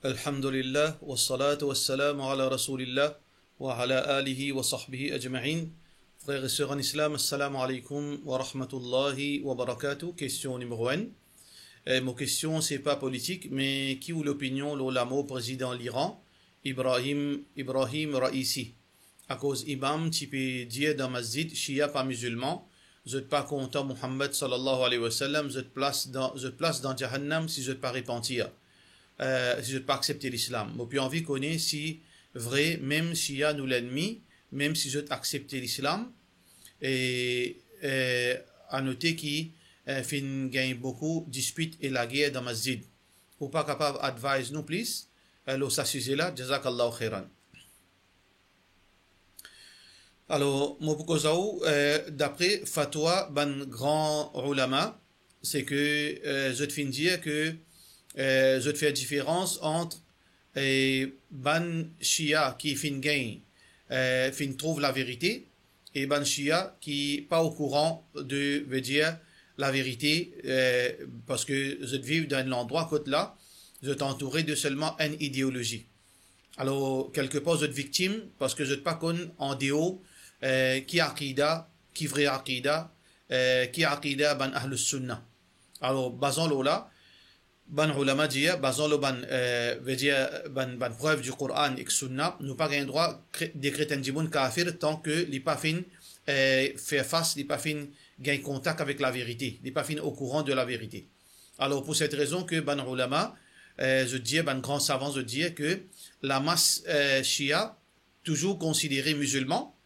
Alhamdulillah, wa salatu wa salam ala rasulillah, wa ala alihi wa sahbihi ajma'in. Frères et sœurs en islam, assalamu alaikum wa rahmatullahi wa barakatuh. Question numéro 1. Mon question, c'est pas politique, mais qui ou l'opinion, l'olama président de l'Iran, Ibrahim Raisi. À cause imam, tu peux dire dans masjid, shia pas musulman, je ne pas content Muhammad sallallahu alayhi wa sallam, je te place dans Jahannam si je ne pas repentir. Si je ne pas accepter l'islam. Moi, puis envie connaît si vrai, même s'il y a nous l'ennemi, même si je accepter l'islam, et à noter qu'il fin gagne beaucoup dispute et la guerre dans masjid. Ou pas capable advise nous plus, alors ça sujet là, jazakallahu khairan. Alors, moi pour d'après fatwa ban grand ulama, c'est que je te fin dire que je te fais différence entre ban Shia qui fin gagne, fin trouve la vérité, et ban Shia qui pas au courant de veut dire la vérité, parce que je te vis dans un endroit côté là, je t'entourais de seulement une idéologie. Alors, quelque part, je te victime, parce que je te pas connais en déo, qui aqida, qui vrai aqida, qui aqida ban ahl sunnah. Alors, basons-le là, ban ulama dit basant le ban preuve du Coran et sunna nous pas gain droit des chrétiens du monde kafir tant que les pas fin faire face les pas fin gain contact avec la vérité les pas fin au courant de la vérité. Alors pour cette raison que ban ulama je dis ban grand savant je dis que la masse shia toujours considérée musulman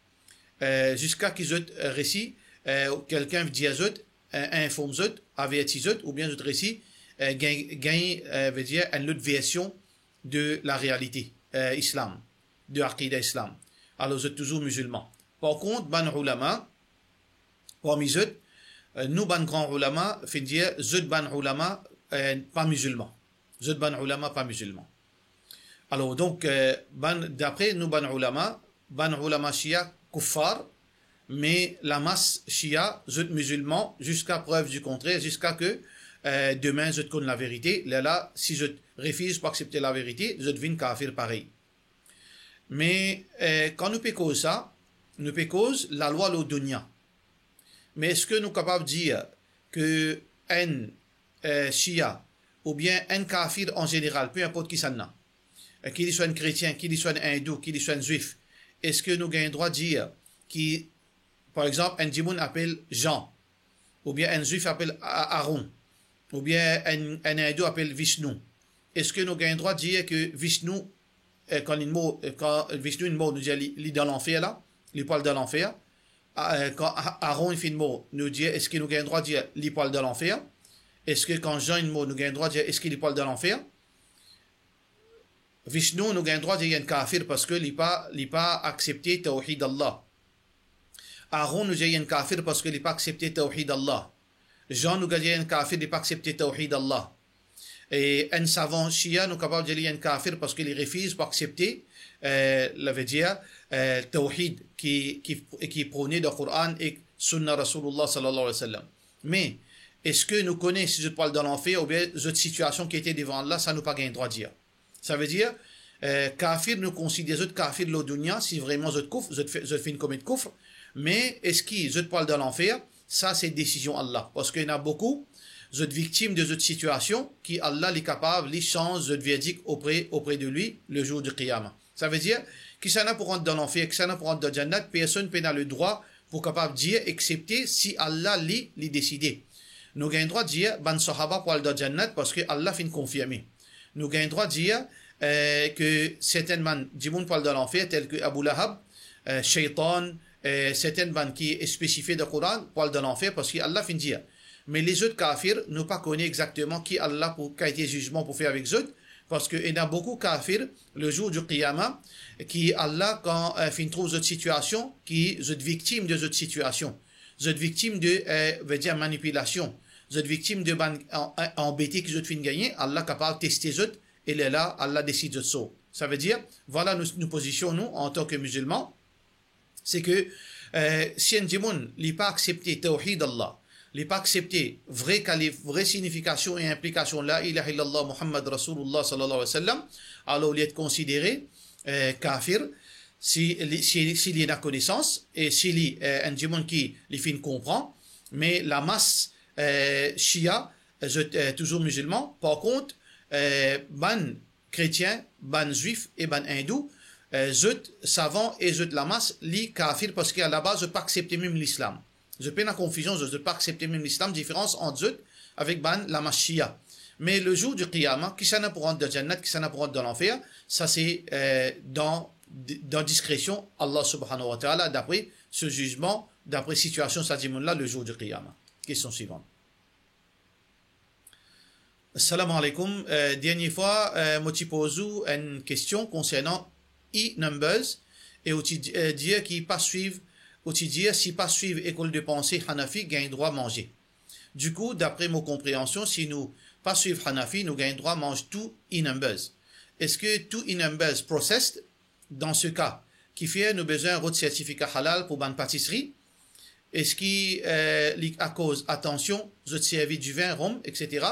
jusqu'à qu'ils aient récit quelqu'un dit à eux informe eux avertit eux ou bien eux récit veut dire une autre version de la réalité islam, de l'aqida islam. Alors, vous êtes toujours musulman. Par contre, ban ulama, parmi eux, nous, ban grand ulama, fait dire, eux, ban ulama, pas musulman. Eux, ban ulama, pas musulman. Alors, donc, d'après nous, ban ulama shia, kuffar, mais la masse shia, eux, musulmans, jusqu'à preuve du contraire, jusqu'à que demain, je te connais la vérité. Là, si je refuse pour accepter la vérité, je deviens kafir pareil. Mais quand nous pécons ça, nous pécons la loi de dunya. Mais est-ce que nous sommes capables de dire que un shia ou bien un kafir en général, peu importe qui ça n'a, qu'il soit un chrétien, qu'il soit un hindou, qu'il soit un juif, est-ce que nous avons le droit de dire qui, par exemple, un djimoun appelle Jean, ou bien un juif appelle Aaron, ou bien un hindou appelle Vishnu. Est-ce que nous avons le droit de dire que Vishnu, quand Vishnu nous dit il est dans l'enfer là, il parle de l'enfer. Quand Aaron il fait une mot, nous dit est-ce que nous avons le droit de dire il parle de l'enfer? Est-ce que quand Jean une mot, nous avons le droit de dire est-ce qu'il parle de l'enfer? Vishnu, nous avons le droit de dire il y a un kafir parce que il pas accepté Tawhid Allah. Aaron nous dit il y a un kafir parce qu'il n'a pas accepté Tawhid Allah. Jean nous dit un kafir n'est pas accepté Tawhid Allah. Et un savant shia nous capable de dire un kafir parce qu'il refuse pour accepter veut dire Tawhid qui prônait dans le Coran et Sunna Rasulullah sallallahu alayhi wa sallam. Mais est-ce que nous connaissons si je parle de l'enfer ou bien cette situation qui était devant Allah, ça nous pas gain droit de dire. Ça veut dire kafir nous considère autres kafir de l'dunya si vraiment je kufr, je fais une commettre kufr, mais est-ce que je parle de l'enfer? Ça, c'est décision Allah. Parce qu'il y en a beaucoup, vous êtes victimes de cette situation, qui Allah est capable, les change de verdict auprès de lui, le jour du Qiyamah. Ça veut dire, qui s'en a pour rentrer dans l'enfer, qui s'en a pour rentrer dans le Jannat, personne n'a le droit pour capable de dire, excepté si Allah l'y décidé. Nous avons le droit de dire, ban sahaba pour aller dans le Jannat, parce que Allah fait confirmer. Nous avons le droit de dire, que certains man, du monde pour aller dans l'enfer, tels que Abu Lahab, Shaitan, certaines bandes qui est spécifiée dans le Coran parlent de l'enfer parce qu'Allah finit dire. Mais les autres kafirs ne pas connaissent exactement qui Allah pour quel jugement pour faire avec eux parce qu'il y a beaucoup de kafirs le jour du Qiyamah qui Allah quand fin trouve cette situation qui sont victimes de cette situation, sont victimes de veut dire manipulation, sont victimes de embêtés qui sont fin gagner, Allah capable de tester eux et là Allah décide de ça. Ça veut dire voilà nous positionnons en tant que musulmans. C'est que si un djimoun n'a pas accepté Tawhid Allah, les pas accepter vraie signification et implication la ilaha illallah Muhammad Rasulullah sallallahu alayhi wa sallam, alors il est considéré kafir s'il y a connaissance et s'il y a un démon qui les fin comprend, mais la masse Shia, toujours musulman, par contre, ban chrétien, ban juif et ban hindou, zut savant et zut la masse, li kafir parce qu'à la base, je ne pas accepter même l'islam. Je peine la confusion, je ne pas accepter même l'islam, différence entre zut avec ban la masse Shia. Mais le jour du Qiyamah, qui s'en a pour rentrer dans Jannat, qui s'en a pour rentrer dans l'enfer, ça c'est dans discrétion, Allah subhanahu wa ta'ala, d'après ce jugement, d'après situation, ça dit là, le jour du Qiyamah. Question suivante. Assalamu alaikum. Dernière fois, moi tu pose une question concernant e-numbers et tu dis qu'il pas suivre, ou tu dis si pas suivre école de pensée Hanafi, gagne droit à manger. Du coup, d'après mon compréhension, si nous pas suivre Hanafi, nous gagnons droit à manger tout e-numbers. Est-ce que tout e-numbers processed, dans ce cas, qui fait nous besoin de certificat halal pour une pâtisserie? Est-ce qui à cause, attention, je te servis du vin, rhum, etc.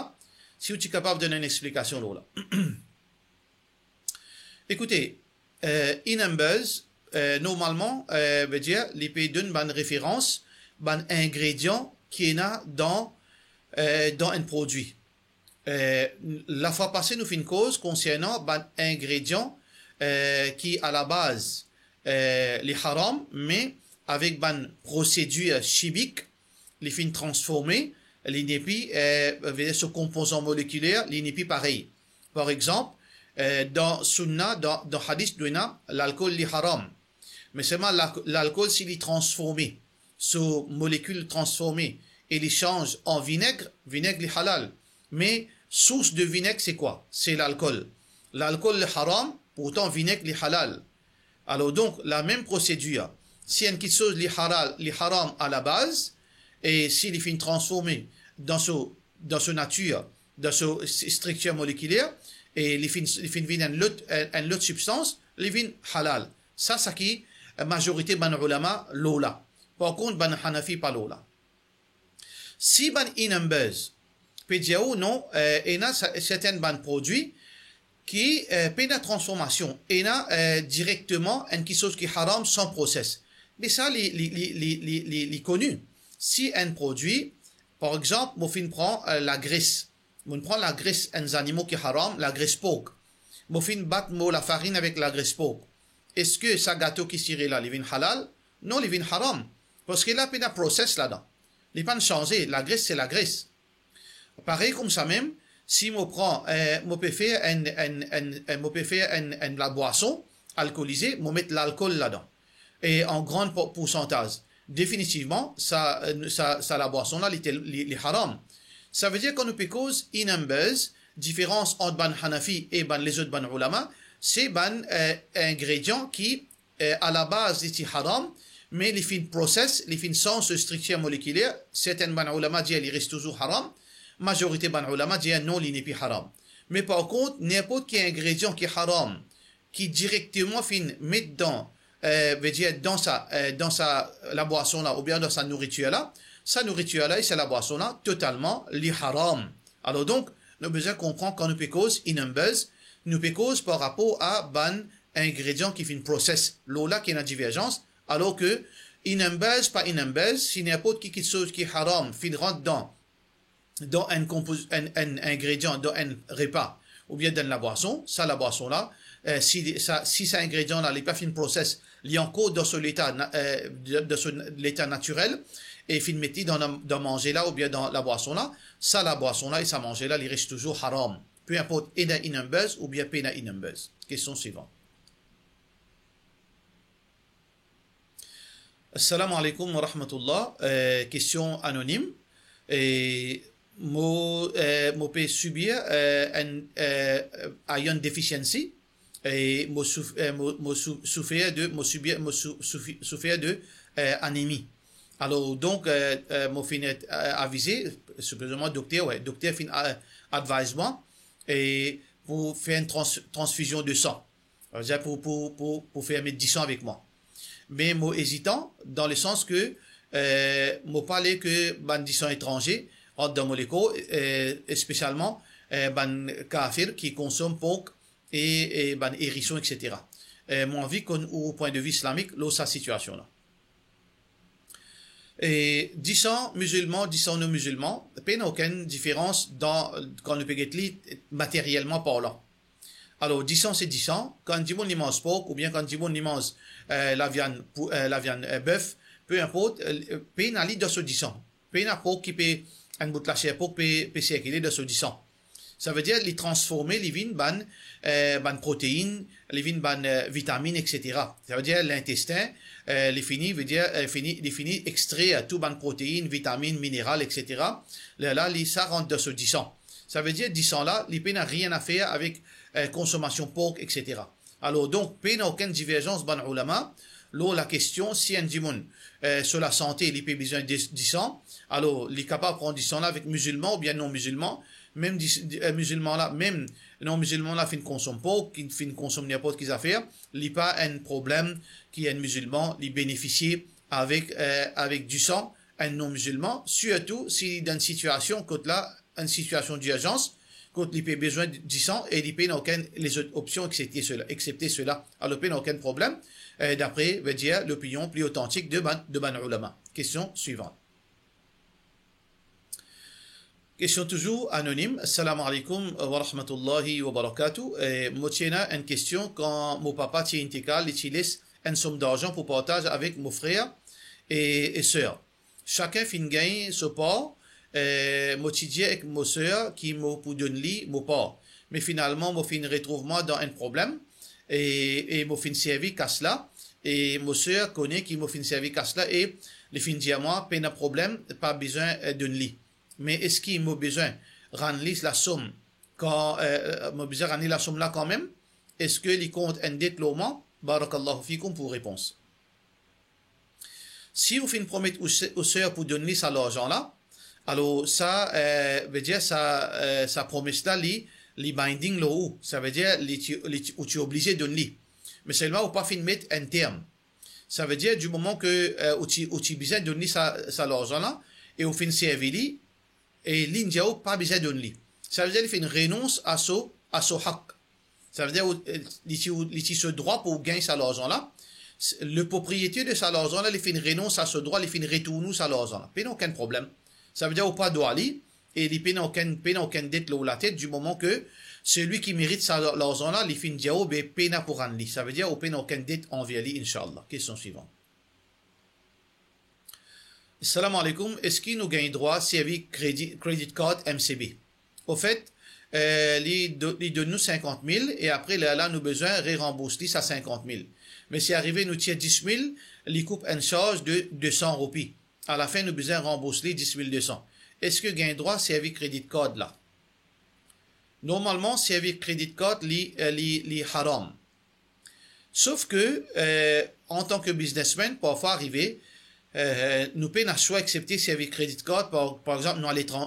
Si tu es capable de donner une explication là. Écoutez, e-numbers, normalement, veut dire, les pays donnent une référence, un ingrédient qui est là dans un produit. La fois passée, nous faisons une cause concernant un ingrédient qui, à la base, les haram, mais avec une procédure chimique, les fins transformées, l'inépi, ce composant moléculaire, l'inépi pareil. Par exemple, dans Sunnah, dans Hadith, l'alcool est haram. Mais seulement l'alcool, s'il est transformé, sous molécule transformée, et il change en vinaigre, vinaigre est halal. Mais source de vinaigre, c'est quoi? C'est l'alcool. L'alcool est haram, pourtant vinaigre est halal. Alors donc, la même procédure. Si une quelque chose est haram à la base, et s'il est transformé dans sa nature, dans sa structure moléculaire, et il vient une autre substance, il vient halal. Ça, c'est qui la majorité ban ulama lola. Par contre, ban hanafi pas lola. Si ban e-numbers, peut dire non, il y a certains ban produits qui paient la transformation, et il y a directement quelque chose qui est haram sans process. Mais ça, les connu. Si un produit, par exemple, on prend la graisse, on prend la graisse des animaux qui est haram, la graisse porc. On bat la farine avec la graisse porc. Est-ce que ça gâteau qui serait là, il vient halal? Non, il vient haram. Parce qu'il a pas de process là-dedans. Il pas changé. La graisse, c'est la graisse. Pareil comme ça même, si on prend, on peut faire la boisson alcoolisée, on met l'alcool là-dedans. Et en grand pourcentage. Définitivement, ça la boisson là, les haram. Ça veut dire qu'on peut cause e-numbers, différence entre ban Hanafi et ban les autres ban ulama, c'est ban ingrédient qui, à la base, est haram, mais les fins process, les fins sans structure moléculaire, certains ban ulama disent qu'ils restent toujours haram, majorité ban ulama disent non, ils n'est plus haram. Mais par contre, n'importe quel ingrédient qui est haram, qui directement fin met veut dire dans la boisson là, ou bien dans sa nourriture là et c'est la boisson là, totalement li haram. Alors donc, nous avons besoin de comprendre quand nous peut cause e-numbers, nous peut cause par rapport à ban ingrédient qui fait une process, là qui est une divergence, alors que e-numbers, pas e-numbers, si n'importe quelle chose qui est haram, fin rentre dans un ingrédient, dans un repas, ou bien dans la boisson, ça la boisson là, si cet ingrédient là, n'est pas fin process, il est encore dans son état, l'état naturel, et fin metti dans manger là, ou bien dans la boisson là, ça la boisson là, et ça manger là, il reste toujours haram. Peu importe, ina e-numbers, ou bien pena e-numbers. Question suivante. Assalamu alaikum wa rahmatullah. Question anonyme. Et moi peux subir une déficiency et moi souffrir de anémie. Alors donc moi fin avisé supposément docteur fin advisement et pour faire une transfusion de sang. Pour faire mes 10 ans avec moi. Mais moi hésitant dans le sens que moi parler que ban disons étrangers dans mon éco spécialement ban kafir qui consomme porc et ban hérisson etc. Mon avis au point de vue islamique là sa situation là. Et disant musulmans, disant non musulmans, il n'y a aucune différence dans quand le pégetli matériellement parlant. Alors, disant c'est disant, quand du monde mange porc ou bien quand du monde mange la viande bœuf, peu importe, il n'a dans ce disant. Il n'a pas qui peut un bout de la chair porc peut circuler dans ce disant. Ça veut dire les transformer, les vins ban protéines, les vins ban vitamines, etc. Ça veut dire l'intestin, les finis veut dire les finis extrait tout ban protéines, vitamines, minérales, etc. Là, ça rentre dans ce disant. Ça veut dire disant là, les n'a rien à faire avec consommation porc, etc. Alors donc, n'a aucune divergence ban ulama. Là, la question, si un dimoun sur la santé, il a besoin de disant, alors il est capable de prendre disant là avec musulmans ou bien non musulmans. Même musulmans là, même non musulmans là, fin consomme pas, qui fin consomme n'importe quelle affaire, il n'y a pas un problème qui est un musulman, il bénéficie avec du sang, un non musulman, surtout si dans une situation, quand là, une situation d'urgence, quand il a besoin du sang et il n'a aucune les autres options excepté cela. Alors il n'a aucun problème, d'après, veut dire, l'opinion plus authentique de Ban Ulama. Question suivante. Question toujours anonyme. Assalamu alaikum wa rahmatullahi wa barakatuh. Moi, tiens une question quand mon papa tient intégrale, il laisse une somme d'argent pour partager avec mon frère et sœur. Chacun fin gagne ce part. Moi, dis avec mon sœur qui m'a pour donner mon part. Mais finalement, moi, fin retrouve moi dans un problème et moi, fin servi qu'à cela. Et mon sœur connaît qui m'a fin servi qu'à cela et les fin dit à moi, pas de problème, pas besoin de lit. Mais est-ce qu'il m'a besoin de rendre la somme quand m'a besoin de rendre la somme là quand même? Est-ce que les comptes un dette loma? Barakallahu fikum pour réponse. Si vous faites une promesse aux sœurs pour donner ça l'argent là, alors ça veut dire ça promesse là les binding là où ça veut dire où tu es obligé de donner. Mais seulement ou pas fin mettre un terme. Ça veut dire du moment que où tu es besoin de donner ça l'argent là et au fin servir et l'India pas besoin de donner. Ça veut dire qu'il fait une renonce à son haq. Ça veut dire qu'il ce droit pour gagner ça l'argent là. Le propriétaire de ça l'argent là, il fait une renonce à ce droit, il fait une retourne ça l'argent là. Pas aucun problème. Ça veut dire au pas droit ali et il paye aucun dette là la tête du moment que celui qui mérite ça l'argent là, il fait une diao be pena pour rendre. Ça veut dire au paye aucun dette envers lui inchallah. Question suivante. Salam alaikum. Est-ce qu'il nous gagne droit service credit card MCB? Au fait, il donne nous 50 000 et après là nous besoin de rembourser ça 50 000. Mais si arrivé nous tient 10 000, il coupe une charge de 200 roupies. À la fin nous besoin de rembourser 10 200. Est-ce que gagne droit service credit card là? Normalement service credit card li haram. Sauf que en tant que businessman parfois arriver nous pouvons choix accepter service crédit card par exemple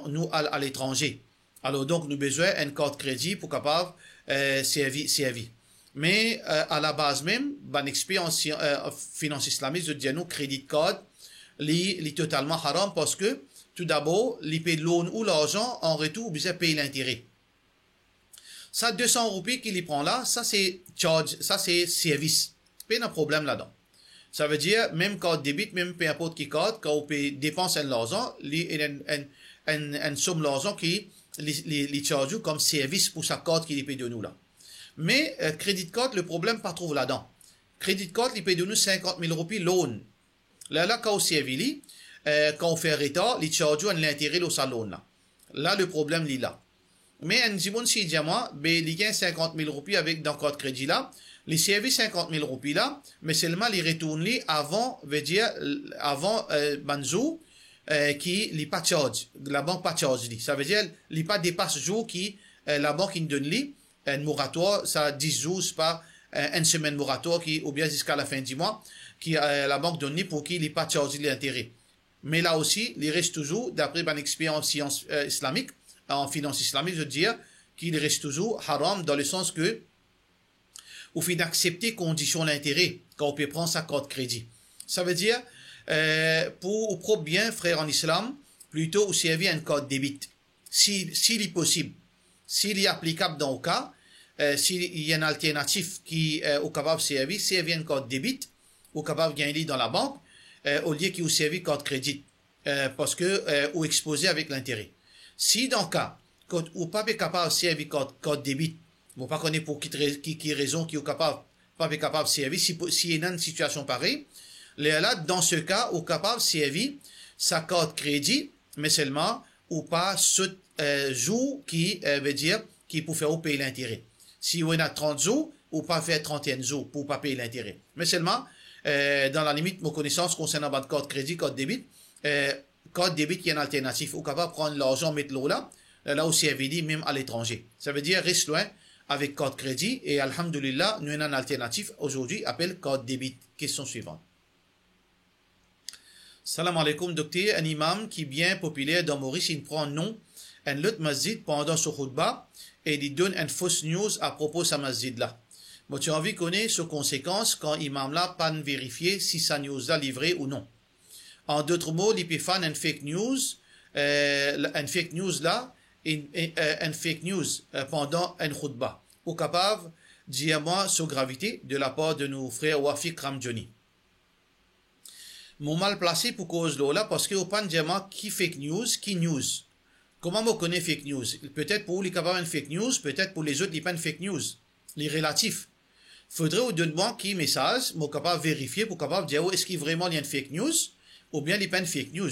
nous à l'étranger. Alors donc nous besoin une carte crédit pour capable servir. Mais à la base même, ban expérience finance islamique, je dis nous crédit card li totalement haram parce que tout d'abord, li paye loan ou l'argent en retour, vous payer l'intérêt. Ça 200 roupies qu'il prend là, ça c'est charge, ça c'est service. Pas de problème là-dedans. Ça veut dire, même quand débite, même peu importe qui carte, quand on peut dépenser l'argent, il y a une somme d'argent qui les charge comme service pour sa carte qu'il paye de nous là. Mais crédit card, le problème pas trouve là-dedans. Crédit card, il paye de nous 50 000 roupies loan. Là, quand on servi, quand on fait retard, il charge l'intérêt au salon là. Là, le problème, il est là. Mais un dimoun si dit moi, il gagne 50 000 roupies avec dans carte crédit là. Les services 50 000 roupies là, mais seulement les retourne avant, veut dire, avant, banzo, qui n'est pas charge, la banque pas charge li. Ça veut dire, il pas dépasse jour qui, la banque il donne li, un moratoire, ça 10 jours, c'est pas, une semaine moratoire qui, ou bien jusqu'à la fin du mois, qui, la banque donne li pour qu'il n'est pas charge l'intérêt. Mais là aussi, il reste toujours, d'après mon expérience science islamique, en finance islamique, je veux dire, qu'il reste toujours haram dans le sens que, au fait d'accepter conditions d'intérêt quand on peut prendre sa carte crédit. Ça veut dire, pour bien, frère en islam, plutôt servir un code débit. S'il est possible, s'il est applicable dans le cas, s'il y a une alternative qui est capable de servir un code débit, ou capable de gagner dans la banque, au lieu qu'il servi code crédit, parce que, ou exposé avec l'intérêt. Si dans le cas, ou pas capable de servir code débit, vous pas connaître pour qui raison qui est capable, pas capable de servir, si il y a une situation pareille, là, dans ce cas, ou capable de servir sa code crédit, mais seulement, ou pas ce jour qui veut dire qui pour faire payer l'intérêt. Si on a 30 jours, ou pas faire 31 jours pour pas payer l'intérêt. Mais seulement, dans la limite, mon connaissance concernant votre code crédit, code débit qui est une alternative, ou capable de prendre l'argent, mettre l'eau là où c'est dit, même à l'étranger. Ça veut dire, reste loin avec code crédit, et alhamdulillah, nous avons une alternative aujourd'hui, appelle code débit. Question suivante. Salam alaikum, docteur. Un imam qui est bien populaire dans Maurice, il prend nom, un autre masjid pendant ce khutbah, et il donne une fausse news à propos de sa masjid là. Moi, tu as envie de connaître ses conséquences quand l'imam là pas vérifier si sa news là livrée ou non. En d'autres mots, il peut faire une fake news là, une fake news pendant un khutbah. Ou capable de dire moi sur gravité de la part de nos frères Wafik Ramjoni. Mon mal placé pour cause de là parce que au pan dire moi qui fake news, qui news. Comment on connaît fake news? Peut-être pour les capables une fake news, peut-être pour les autres il pas une fake news. Les relatifs. Faudrait au donner qui message, mon capable vérifier pour capable dire est-ce qu'il vraiment y a une fake news ou bien il pas une fake news.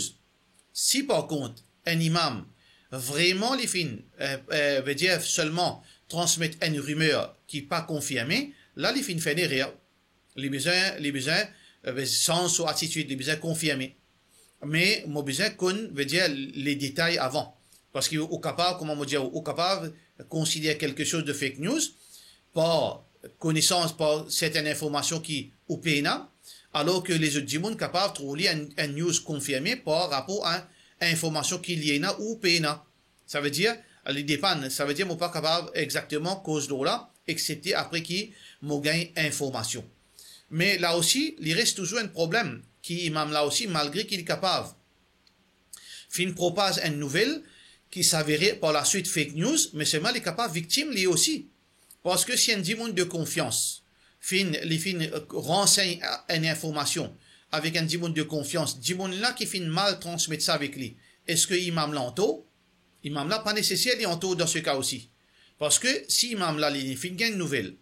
Si par contre un imam vraiment les fins veut dire seulement transmettre une rumeur qui n'est pas confirmée, là les fins fait derrière. Les besoins sens ou attitude, les besoins confirmés. Mais mon besoin qu'on veut dire les détails avant. Parce qu'il est capable, comment on dit, au capable de considérer quelque chose de fake news par connaissance, par certaines informations qui ou péna, alors que les autres gens sont capables de trouver une news confirmée par rapport à information qu'il y a ou péna. Ça veut dire, les dépend, ça veut dire, qu'on n'est pas capable exactement cause de là, excepté après qui m'ont gagné information. Mais là aussi, il reste toujours un problème qui imam là aussi, malgré qu'il est capable. Fin propage une nouvelle qui s'avérait par la suite fake news, mais seulement il est capable victime lui aussi. Parce que si un monde de confiance, les fin renseigne une information avec un monde de confiance, monde là qui fin mal transmettre ça avec lui, est-ce que imam là en imam là pas nécessaire il en dans ce cas aussi. Parce que si imam là il fin une nouvelle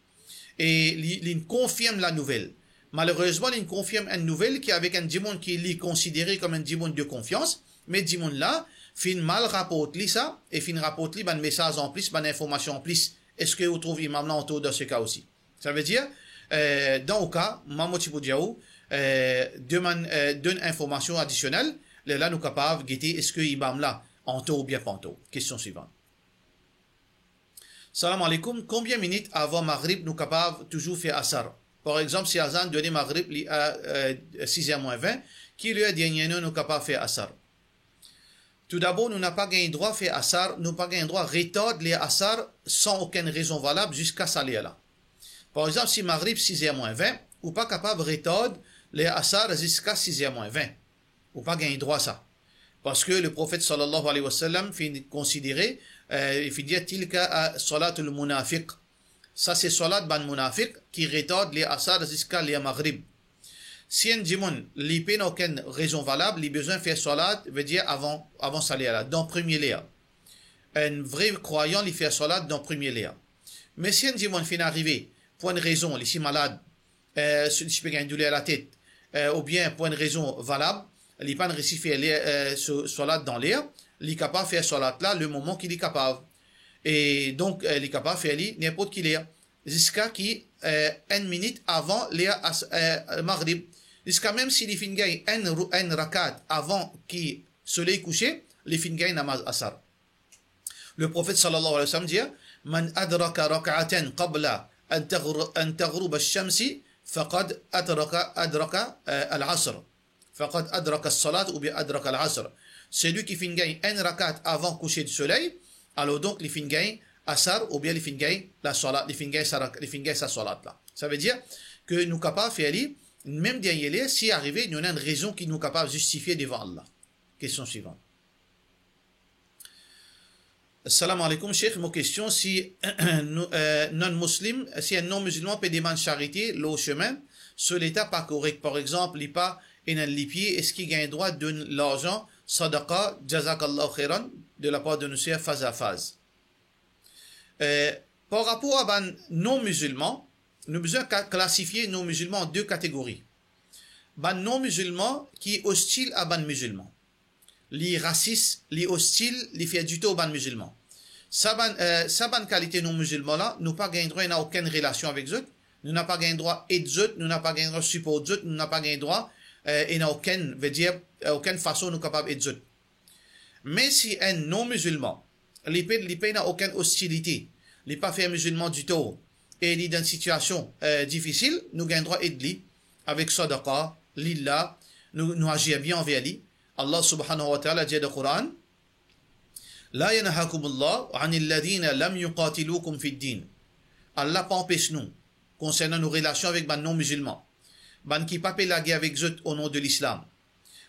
et il confirme la nouvelle, malheureusement il confirme une nouvelle qui avec un monde qui est considéré comme un monde de confiance, mais monde là fin mal rapporte ça et fin rapporte un message en plus, une information en plus. Est-ce que vous trouvez imam là en dans ce cas aussi? Ça veut dire dans le cas, Mamoti Boudiaou donne information additionnelle. Là, nous sommes capables de guetter est-ce que l'imam là, en taux ou bien pas en taux. Question suivante. Salam alaikum. Combien de minutes avant Maghrib nous sommes capables toujours faire Asar? Par exemple, si Azan donne Maghrib à 6h-20, qui lui a dit nous sommes capables de faire Asar? Tout d'abord, nous n'avons pas gagné droit à faire Asar, nous n'avons pas gagné droit à retarder les Asar sans aucune raison valable jusqu'à ça là. Par exemple, si Maghrib 6h-20, ou pas capable de retarder les Asar jusqu'à 6h-20. Ou pas gagner droit à ça. Parce que le prophète sallallahu alayhi wa sallam finit considérer, il finit dire tilka salatul munafiq. Ça c'est salat ban munafiq qui retarde les Asar jusqu'à les Maghrib. Si un dimon li n'a aucune raison valable, il a besoin de faire salat, veut dire avant ça là, dans le premier lieu. Un vrai croyant, il fait salat dans le premier lieu. Mais si un dimon finit arriver, pour une raison, il est malade, il peut gagner douleur à la tête, ou bien pour une raison valable, il n'est pas réussi à faire salat dans l'air, il est capable de faire salat là le moment qu'il est capable. Et donc, il est capable de faire n'importe qui l'air. Jusqu'à qui, une minute avant l'air Maghrib. Jusqu'à même s'il finit gagner un rakat avant qu'il soleil couché, il finit gagner namaz asar. Le prophète sallallahu alayhi wa sallam dit, Man adraka rak'atan qabla an taghrub al-shamsi, faqad adraka al-asr. Faqad adraka al-salat ou bien adraka al-asr. Celui qui finit gagner un rakat avant coucher du soleil, alors donc il finit gagner asar ou bien il finit gagner la salat, il finit gagner sa salat là. Ça veut dire que nous sommes capables de faire même derrière, si arrivé, nous avons une raison qui nous est capable de justifier devant Allah. Question suivante. Assalamu alaikum, Cheikh. Ma question, si non-musulman, si un non-musulman peut demander charité, le chemin, sur l'état pas correct, par exemple, il pas un lipier, est-ce qu'il gagne droit de l'argent, sadaqa, jazakallahu khairan, de la part de nous phase à phase. Par rapport à un non-musulman, nous avons besoin de classifier nos musulmans en deux catégories. Un non-musulman qui est hostile à un musulman. Les racistes, les hostiles, les fait du tout aux musulmans. Ça bonne qualité non musulmans là, nous pas gagné droit, n'a aucune relation avec eux, nous n'a pas gagné droit aider eux, nous n'a pas gagné droit support eux, nous n'a pas gagné droit, et n'a aucune, veut dire, aucune façon nous capable aider eux. Mais si un non musulman, les pays n'a aucune hostilité, les pas fait musulman du tout, et il est dans une situation difficile, nous gagnons droit aider avec sadaqa, lillah, nous agir bien envers lui. Allah subhanahu wa ta'ala dit dans le Coran, La yanhakumullah anil ladina lam yuqatilukum fid din. Allah pas empêche nous concernant nos relations avec les non-musulmans. Ban qui pas la guerre avec eux au nom de l'islam.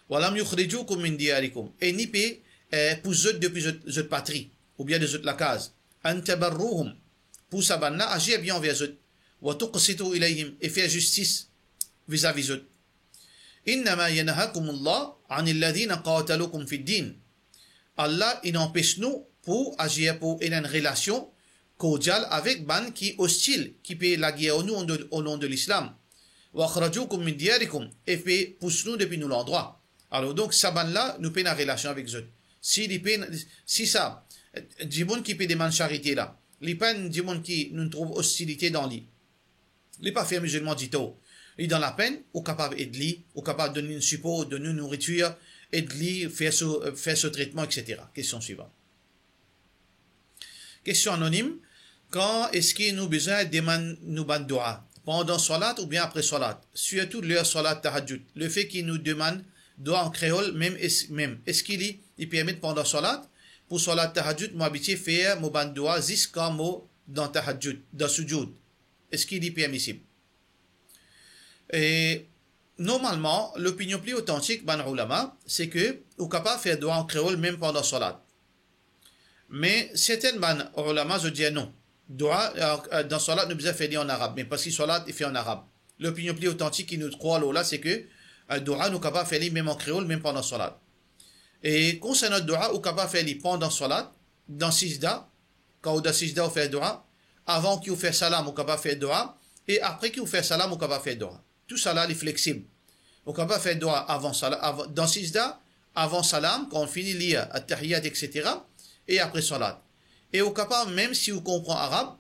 Wa lam yukhrijukum min diyarikum. Et ni pour eux depuis votre patrie ou bien de la case. An tabarruhum. Pour ça banna agir bien envers eux. Wa tuqsitu ilayhim et faire justice vis-à-vis eux. Innama yanhakumullah anil ladina qatalukum fid din. Allah il empêche nous pour agir pour une relation cordiale avec ban qui hostile qui peut la guerre au nom de l'islam. Wa akhrajukum min diyarikum et peut pousse nous depuis nous l'endroit. Alors donc ça ban là nous peut une relation avec eux. Si ça du monde qui peut demander charité là, les peines du monde qui nous trouve hostilité dans lui. Les pas fait musulman dit tout. Il est dans la peine, ou capable d'aider, ou capable de donner un support, de donner une nourriture, aider, faire ce traitement, etc. Question suivante. Question anonyme. Quand est-ce qu'il nous besoin de demander nous ban dua? Pendant salat ou bien après salat? Surtout l'heure salat tahajjud. Le fait qu'il nous demande dua en créole, même est-ce qu'il permet pendant salat? Pour salat tahajjud, moi habitué faire mon ban dua jusqu'à mot dans tahajjud, dans sujoud. Est-ce qu'il est permissible? Et normalement, l'opinion plus authentique ban ulama, c'est que ou capable de faire dua en créole même pendant salat. Mais certaines ban ulama je dis non. Dua dans salat nous besoin faire en arabe, mais parce que salat est fait en arabe. L'opinion plus authentique qui nous croit là, c'est que dua nous capable de faire même en créole même pendant salat. Et concernant dua ou capable de faire pendant salat dans sijda, quand dans sijda on fait dua, avant qu'il fait salam ou capable de faire dua et après qu'il fait salam ou capable de faire dua. Tout ça là est flexible. On peut pas faire dua avant salam, dans sijda, avant salam, quand on finit lire at-tahiyyat, etc. et après salat. Et au capable, même si vous comprenez arabe,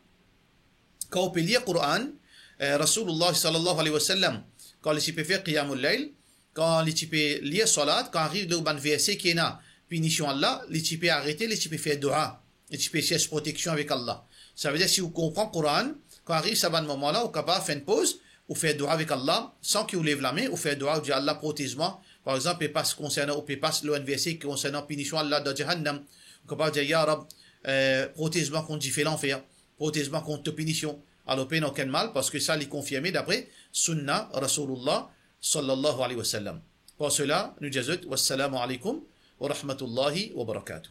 quand on peut lire Coran, Rasulullah sallallahu alayhi wa sallam, quand il peut faire qiyamul layl, quand il peut lire salat, quand arrive le ban verset qui est là, punition Allah, il peut arrêter, il peut faire dua, il peut chercher protection avec Allah. Ça veut dire si vous comprenez Coran, quand arrive ce moment-là, on est capable de faire une pause, ou faire dua avec Allah, sans qu'il vous lève la main, ou faire dua, ou dire Allah protège-moi. Par exemple, il passe concernant, ou il passe le verset concernant punition Allah de Jahannam. On peut dire, Ya Rab, protège-moi contre du l'enfer, protège-moi contre toute punition. Alors, il n'y a aucun mal, parce que ça, il est confirmé d'après Sunnah Rasulullah sallallahu alayhi wa sallam. Pour cela, nous disons, wassalamu alaikum wa rahmatullahi wa barakatuh.